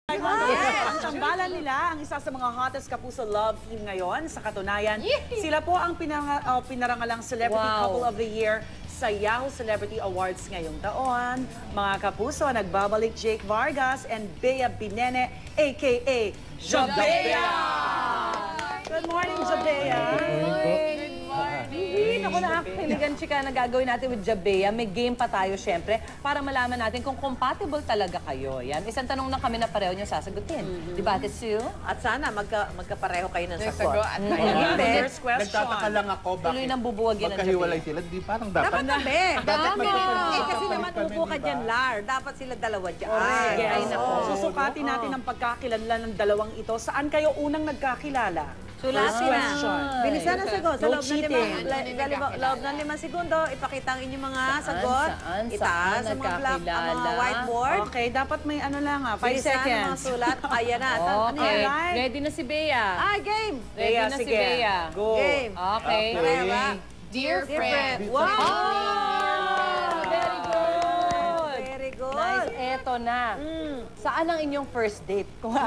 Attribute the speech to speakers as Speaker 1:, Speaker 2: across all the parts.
Speaker 1: Ang tambalan nila ang isa sa mga hottest kapuso love team ngayon. Sa katunayan, sila po ang pinarangalang Celebrity Couple of the Year sa Yahoo Celebrity Awards ngayong taon. Mga kapuso, nagbabalik Jake Vargas and Bea Binene, a.k.a. Jabea! Good morning, Jabea!
Speaker 2: Good morning! Ako nakakakiligan, chika, na gagawin natin with Jabea. May game pa tayo, syempre, para malaman natin kung compatible talaga kayo. Yan, isang tanong na kami na pareho niyo sasagutin. Di ba, Ate Sue?
Speaker 3: At sana magkapareho kayo ng sagot.
Speaker 1: First question.
Speaker 4: Nagtataka lang ako
Speaker 2: Tuloy
Speaker 4: bakit
Speaker 2: ng bubuwagin ng
Speaker 4: magkahiwalay
Speaker 2: Jabea.
Speaker 4: sila. Di parang dapat.
Speaker 3: Dapat kami.
Speaker 4: Dapat magkapalit.
Speaker 3: Kasi naman upo ka dyan, Lar. Dapat sila dalawa dyan.
Speaker 1: Yes.
Speaker 3: Ay, nako.
Speaker 1: Susukatin natin ang pagkakilanlan ng dalawang ito. Saan kayo unang nagkakilala?
Speaker 3: Sulatin na.
Speaker 1: question.
Speaker 3: Bilisan ang sagot. Sa
Speaker 1: No
Speaker 3: loob ng
Speaker 1: cheating.
Speaker 3: loob ng 5 segundo, ipakita ang inyong mga sagot.
Speaker 2: Saan
Speaker 3: Itaas ang mga black, ang mga whiteboard.
Speaker 1: Okay, dapat may ano lang 5
Speaker 3: Bilisan ang mga
Speaker 1: seconds.
Speaker 3: sulat. Ayan na. Ano
Speaker 2: Okay,
Speaker 3: yan?
Speaker 2: ready na si Bea.
Speaker 3: Ah, game.
Speaker 2: Ready
Speaker 1: Bea,
Speaker 2: na si
Speaker 1: sige.
Speaker 2: Bea.
Speaker 1: Go.
Speaker 3: Game.
Speaker 2: Okay.
Speaker 3: Pareho ba?
Speaker 2: Dear friend.
Speaker 3: Wow!
Speaker 2: Very good.
Speaker 3: Very good.
Speaker 2: Nice. Eto na. Saan ang inyong first date? Kung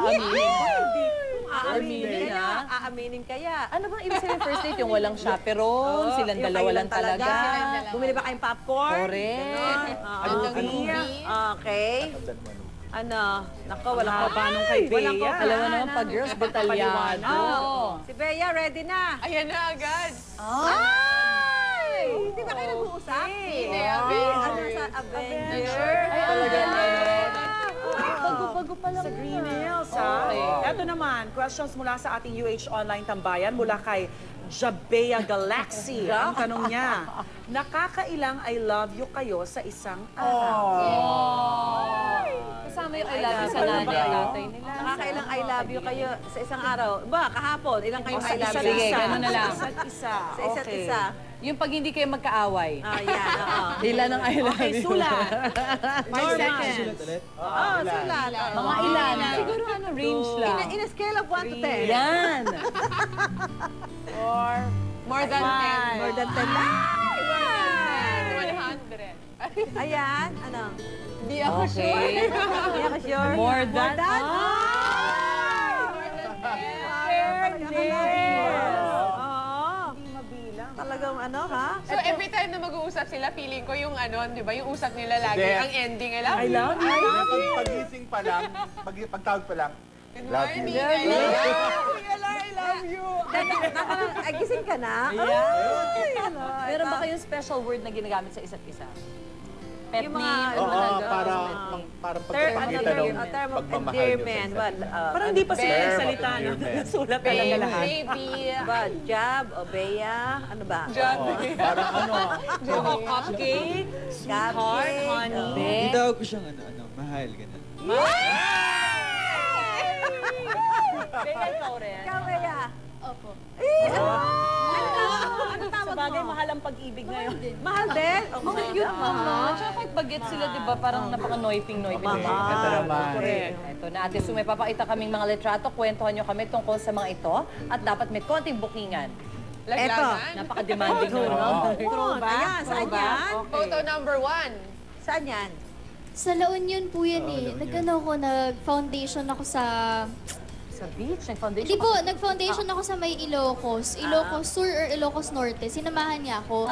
Speaker 3: Aaminin
Speaker 2: na.
Speaker 3: Aaminin kaya.
Speaker 2: Ano bang ibig sabihin first date? Yung walang chaperone, silang
Speaker 3: Yung
Speaker 2: dalawa
Speaker 3: kayo
Speaker 2: lang talaga.
Speaker 3: Bumili ba kayong popcorn?
Speaker 2: Correct.
Speaker 3: Okay. Ano? Nako, walang
Speaker 1: Paano kay
Speaker 3: Walang
Speaker 1: Bea?
Speaker 2: Alam mo naman, pag girls, detalyado.
Speaker 3: Si Bea, ready na.
Speaker 5: Ayan na agad.
Speaker 3: Ay! Hindi ba kayo nag-uusap?
Speaker 5: Hindi,
Speaker 3: Ano sa Avenger?
Speaker 2: Ay, ang galing. Bago pa lang
Speaker 1: Sa Green
Speaker 2: yan.
Speaker 1: Hills, ha?
Speaker 2: Okay.
Speaker 1: Ito naman, questions mula sa ating UH Online Tambayan mula kay Jabea Galaxy. Ang tanong niya, nakakailang I love you kayo sa isang araw?
Speaker 2: Kasama yung I love you sa nanay at tatay nila.
Speaker 3: Nakakailang I love you kayo sa isang araw? Ba, kahapon, ilang kayong I love you?
Speaker 2: Sige, ganun na lang.
Speaker 1: Isa't isa.
Speaker 3: Sa isa't
Speaker 1: Okay.
Speaker 3: isa.
Speaker 2: Yung pag hindi kayo magkaaway.
Speaker 3: Yan, oo.
Speaker 2: Ilan ang I love
Speaker 1: Okay,
Speaker 2: you?
Speaker 1: sulat. 5 seconds.
Speaker 3: Sulat.
Speaker 2: Mga ilan. Siguro ano, range lang.
Speaker 3: In a scale of 1 to 10.
Speaker 2: Yan.
Speaker 5: More than 10.
Speaker 3: More than 10. Ay!
Speaker 5: 100.
Speaker 3: Ayan, ano?
Speaker 5: Di ako sure.
Speaker 2: Okay.
Speaker 3: Hindi ako sure.
Speaker 2: More than?
Speaker 3: Hindi mabilang. Talagang ano, ha?
Speaker 5: So every time na mag-uusap sila, feeling ko yung ano, di ba, yung usap nila lagi,
Speaker 4: Hindi.
Speaker 5: ang ending, I love
Speaker 1: I
Speaker 5: you.
Speaker 1: love you.
Speaker 4: Pagising pa lang, pagtawag pa lang,
Speaker 5: Good
Speaker 4: love
Speaker 5: morning,
Speaker 4: you.
Speaker 5: I love you.
Speaker 3: I love you. Ay, gising ka na?
Speaker 2: Yeah.
Speaker 3: Ay, ano,
Speaker 2: Meron ba kayong special word na ginagamit sa isa't isa? Pet
Speaker 3: Yung
Speaker 2: name?
Speaker 3: mga-
Speaker 2: Yung
Speaker 4: Oo,
Speaker 2: mga
Speaker 4: parang
Speaker 3: term,
Speaker 4: pagpapakita ng
Speaker 3: term of
Speaker 4: pagmamahal
Speaker 3: endearment.
Speaker 4: niyo.
Speaker 1: Parang hindi pa sila
Speaker 4: Term of
Speaker 1: nagsalita, no?
Speaker 4: endearment.
Speaker 1: Sulat talaga
Speaker 5: Babe,
Speaker 1: lahat.
Speaker 5: baby.
Speaker 3: Ba, Jab o Bea? Ano ba?
Speaker 5: Job.
Speaker 4: Parang ano,
Speaker 1: Oo, cupcake, sweetheart,
Speaker 3: Cupcake,
Speaker 1: honey.
Speaker 6: Itawag ko siyang mahal, gano'n.
Speaker 2: Bea, ikaw rin.
Speaker 3: Ikaw, Bea.
Speaker 5: Opo.
Speaker 3: Ano tawag
Speaker 1: Sa bagay,
Speaker 3: mo?
Speaker 1: mahal ang pag-ibig ngayon.
Speaker 3: Mahal din? Oh,
Speaker 2: Ang cute naman. Tsaka kahit bagets sila, di ba? Parang napaka-noiping-noiping.
Speaker 4: ito naman.
Speaker 2: Ito na, Ate Sue, may papakita kaming mga litrato. Kwentuhan nyo kami tungkol sa mga ito. At dapat may konting bookingan.
Speaker 5: Laglagan.
Speaker 2: Napaka-demanding nun.
Speaker 3: Ayan, saan yan?
Speaker 5: Photo number 1.
Speaker 3: Saan yan?
Speaker 7: Sa La Union po yan eh. Nag-foundation ako sa...
Speaker 2: Sa beach, nag-foundation.
Speaker 7: Hindi po, nag-foundation ako sa may Ilocos. Ilocos Sur or Ilocos Norte. Sinamahan niya ako.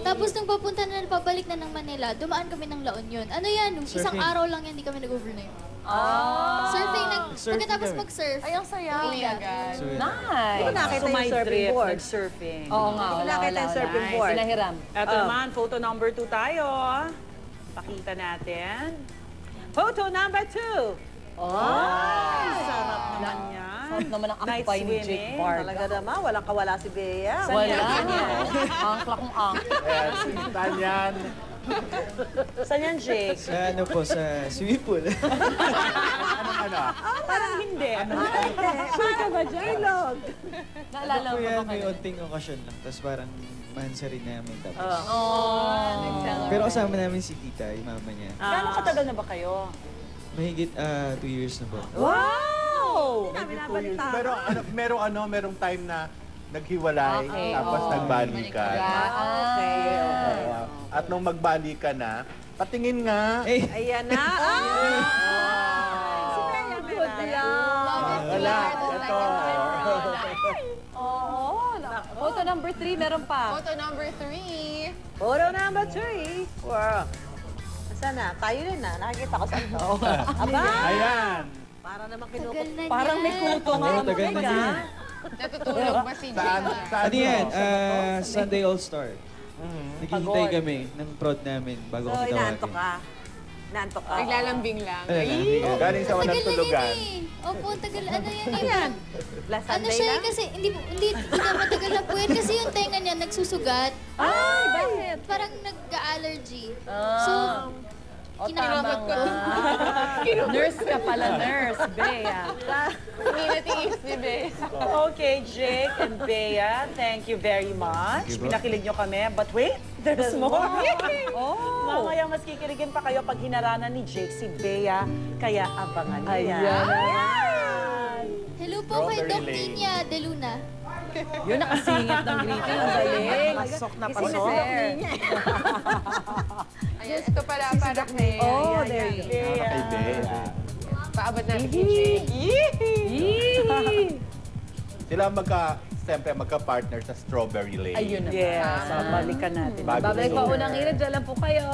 Speaker 7: Tapos nung papunta na, pabalik na ng Manila, dumaan kami ng La Union. Ano yan? Isang
Speaker 6: Surfing.
Speaker 7: araw lang yan, hindi kami nag-overnight.
Speaker 2: Ah.
Speaker 7: Surfing, pagkatapos
Speaker 6: kami.
Speaker 7: mag-surf.
Speaker 2: Ay, ang saya.
Speaker 5: Uwi agad.
Speaker 6: So,
Speaker 2: Nice.
Speaker 3: Hindi ko nakita yung surfing
Speaker 1: Sumaydrip,
Speaker 3: board.
Speaker 1: nag-surfing.
Speaker 2: Oo nga,
Speaker 3: Hindi ko
Speaker 2: wala,
Speaker 3: nakita
Speaker 2: wala,
Speaker 3: yung
Speaker 2: wala.
Speaker 3: surfing board.
Speaker 2: Pinahiram.
Speaker 1: Ito naman, photo number 2 tayo. Pakita natin. Photo number 2. Sarap naman yan.
Speaker 2: Sarap naman ang
Speaker 1: Night
Speaker 2: akbay ni Jake
Speaker 1: swimming.
Speaker 2: Vargas.
Speaker 3: Talaga naman, walang kawala si Bea.
Speaker 2: Wala niya. Angkla kong angkla.
Speaker 4: Ayan, saan yan?
Speaker 1: Saan yan, Jake?
Speaker 6: sa ano po, sa swimming pool.
Speaker 4: Anong ano?
Speaker 1: Parang hindi.
Speaker 3: Sure ka ba dyan? Ilog.
Speaker 2: Naalala
Speaker 6: po
Speaker 2: mo
Speaker 6: yan,
Speaker 2: ba
Speaker 6: may
Speaker 2: kayo?
Speaker 6: unting okasyon lang. Tapos parang mahansa rin namin tapos.
Speaker 2: Oh.
Speaker 6: Pero kasama namin si tita, yung mama niya.
Speaker 1: Gano'ng katagal na ba kayo?
Speaker 6: Mahigit 2 years na po.
Speaker 1: Wow!
Speaker 3: Kami nabalita.
Speaker 4: Pero merong time na naghiwalay,
Speaker 2: Okay,
Speaker 4: tapos
Speaker 2: oo.
Speaker 4: nagbalikan.
Speaker 3: Okay.
Speaker 4: Oo. At nung magbalikan na, patingin nga.
Speaker 6: Eh,
Speaker 3: Ayan na. Ah!
Speaker 4: photo.
Speaker 2: Oo. Photo number 3, meron pa.
Speaker 5: Photo number 3.
Speaker 3: Photo number 3. Wow. Saan na? Tayo rin na. Nakikita ko saan to. Aba!
Speaker 4: Ayan.
Speaker 3: Para naman
Speaker 7: Tagal
Speaker 3: kinukot.
Speaker 7: na
Speaker 2: Parang may
Speaker 7: niyan.
Speaker 2: kuto nga.
Speaker 6: Oo, tagal na
Speaker 2: Teka.
Speaker 6: yan.
Speaker 5: Natutulog ba si
Speaker 4: Saan?
Speaker 5: Jay?
Speaker 4: Saan
Speaker 6: Ano yan?
Speaker 4: to?
Speaker 6: Sunday All-Star. Naghihintay
Speaker 1: Pagod.
Speaker 6: kami ng prod namin bago
Speaker 3: So,
Speaker 6: kami
Speaker 3: inaantok
Speaker 6: tawagin.
Speaker 3: ka. Inaantok ka.
Speaker 5: Naglalambing lang.
Speaker 6: Ano lang,
Speaker 4: Galing sa
Speaker 7: Tagal
Speaker 4: walang
Speaker 7: na yan
Speaker 4: tulugan.
Speaker 7: eh. Opo, tagal. Ano yan eh.
Speaker 3: Ayan. Last
Speaker 7: Ano
Speaker 3: Sunday
Speaker 7: siya eh,
Speaker 3: lang?
Speaker 7: kasi hindi na matagal na po yan kasi yung tenga niya nagsusugat.
Speaker 3: Ay, bakit?
Speaker 7: Parang nag-allergy.
Speaker 2: Ah.
Speaker 7: So,
Speaker 2: O,
Speaker 7: kinakamat
Speaker 2: tama
Speaker 7: ko.
Speaker 2: Nurse ka pala, nurse, Bea.
Speaker 5: Hindi natiis ni Bea.
Speaker 1: Okay, Jake and Bea, thank you very much.
Speaker 6: Thank you po.
Speaker 1: Pinakilig nyo kami. But wait, there's more.
Speaker 2: Oh.
Speaker 1: Mamaya mas kikiligin pa kayo pag hinaranan ni Jake si Bea. Kaya abangan niyo yan.
Speaker 2: Ayan.
Speaker 7: Hello po kay
Speaker 4: Strawberry
Speaker 7: Doc
Speaker 4: Lane.
Speaker 7: Ninya de Luna.
Speaker 2: Yun, nakasingit ng greeting. Ang galing.
Speaker 1: Pasok na
Speaker 2: Kasi
Speaker 1: pasok.
Speaker 2: sir.
Speaker 5: Ayan, ito pala para kay
Speaker 2: Oh, there you go.
Speaker 4: Kay Bea.
Speaker 5: Paabot natin kay Jay.
Speaker 2: Yee!
Speaker 4: Sila siyempre magka-partner sa Strawberry Lane.
Speaker 2: Ayun na.
Speaker 1: Yes, balikan natin.
Speaker 4: Bago
Speaker 2: Babalik
Speaker 4: summer.
Speaker 2: pa unang ina, dyan lang po kayo.